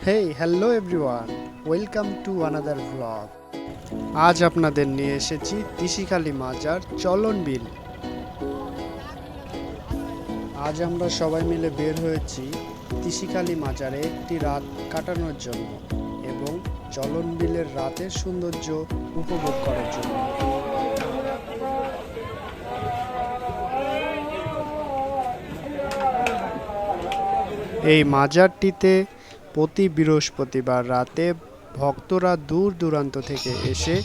Hey hello everyone, welcome to another vlog. আজ আপনাদের নিয়ে এসেছি তিসিখালী মাজার চলন বিল। আজ আমরা সবাই মিলে বের হয়েছি তিসিখালী মাজারে একটি রাত কাটানোর জন্য এবং চলন বিলের রাতের সৌন্দর্য উপভোগ করার জন্য। এই মাজারটিতে প্রতি বৃহস্পতিবার রাতে ভক্তরা দূর দূরান্ত থেকে এসে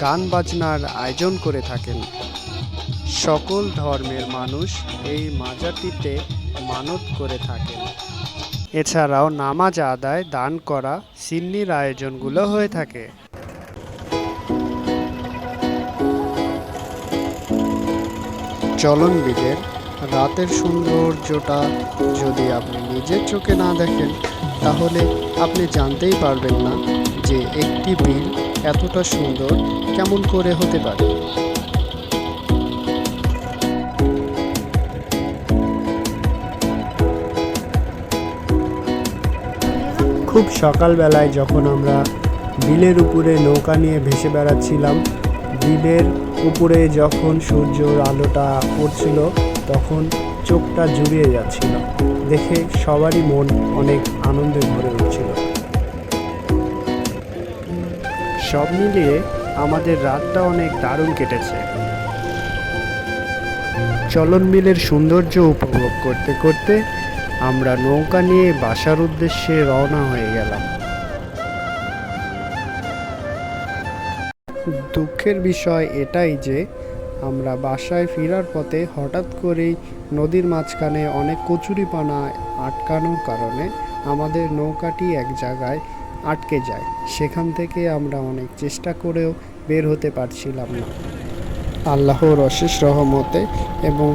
গান বাজনার আয়োজন করে থাকেন। সকল ধর্মের মানুষ এই মাজারটিতে মানত করে থাকেন। এছাড়াও নামাজ আদায়, দান করা, সিন্নির আয়োজনগুলো হয়ে থাকে। চলন বিলের রাতের সৌন্দর্যটা যদি আপনি নিজের চোখে না দেখেন তাহলে আপনি জানতেই পারবেন না যে একটি বিল এতটা সুন্দর কেমন করে হতে পারে। খুব সকালবেলায় যখন আমরা বিলের উপরে নৌকা নিয়ে ভেসে বেড়াচ্ছিলাম, বিলের উপরে যখন সূর্যের আলোটা পড়ছিল তখন চোখটা জুড়িয়ে যাচ্ছিল, দেখে সবারই মন অনেক আনন্দে ভরে উঠছিল। সব মিলিয়ে আমাদের রাতটা অনেক দারুণ কেটেছে। চলন বিলের সৌন্দর্য উপভোগ করতে করতে আমরা নৌকা নিয়ে বাসার উদ্দেশ্যে রওনা হয়ে গেলাম। দুঃখের বিষয় এটাই যে আমরা বাসায় ফেরার পথে হঠাৎ করেই নদীর মাঝখানে অনেক কচুরিপানা আটকানোর কারণে আমাদের নৌকাটি এক জায়গায় আটকে যায়। সেখান থেকে আমরা অনেক চেষ্টা করেও বের হতে পারছিলাম না। আল্লাহর অশেষ রহমতে এবং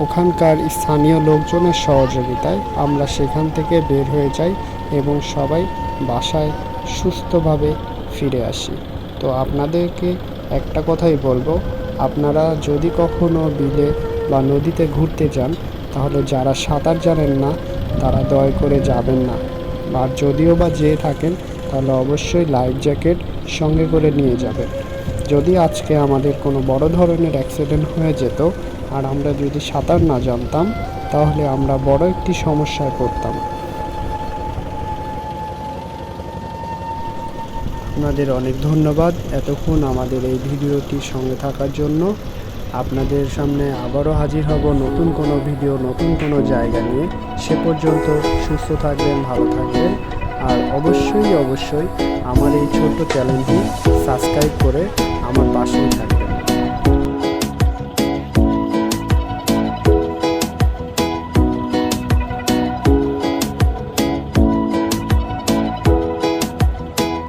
ওখানকার স্থানীয় লোকজনের সহযোগিতায় আমরা সেখান থেকে বের হয়ে যাই এবং সবাই বাসায় সুস্থভাবে ফিরে আসি। তো আপনাদেরকে একটা কথাই বলবো, আপনারা যদি কখনো বিলে বা নদীতে ঘুরতে যান তাহলে যারা সাঁতার জানেন না তারা দয়া করে যাবেন না, আর যদিও বা যেয়ে থাকেন তাহলে অবশ্যই লাইফ জ্যাকেট সঙ্গে করে নিয়ে যাবেন। যদি আজকে আমাদের কোনো বড় ধরনের অ্যাক্সিডেন্ট হয়ে যেত আর আমরা যদি সাঁতার না জানতাম তাহলে আমরা বড় একটি সমস্যায় পড়তাম। আপনাদের অনেক ধন্যবাদ এতক্ষণ আমাদের এই ভিডিওটির সঙ্গে থাকার জন্য। আপনাদের সামনে আবারও হাজির হব নতুন কোনো ভিডিও, নতুন কোনো জায়গা নিয়ে। সে পর্যন্ত সুস্থ থাকবেন, ভালো থাকবেন, আর অবশ্যই আমার এই ছোট্ট চ্যানেলটি সাবস্ক্রাইব করে আমার পাশেই থাকবেন।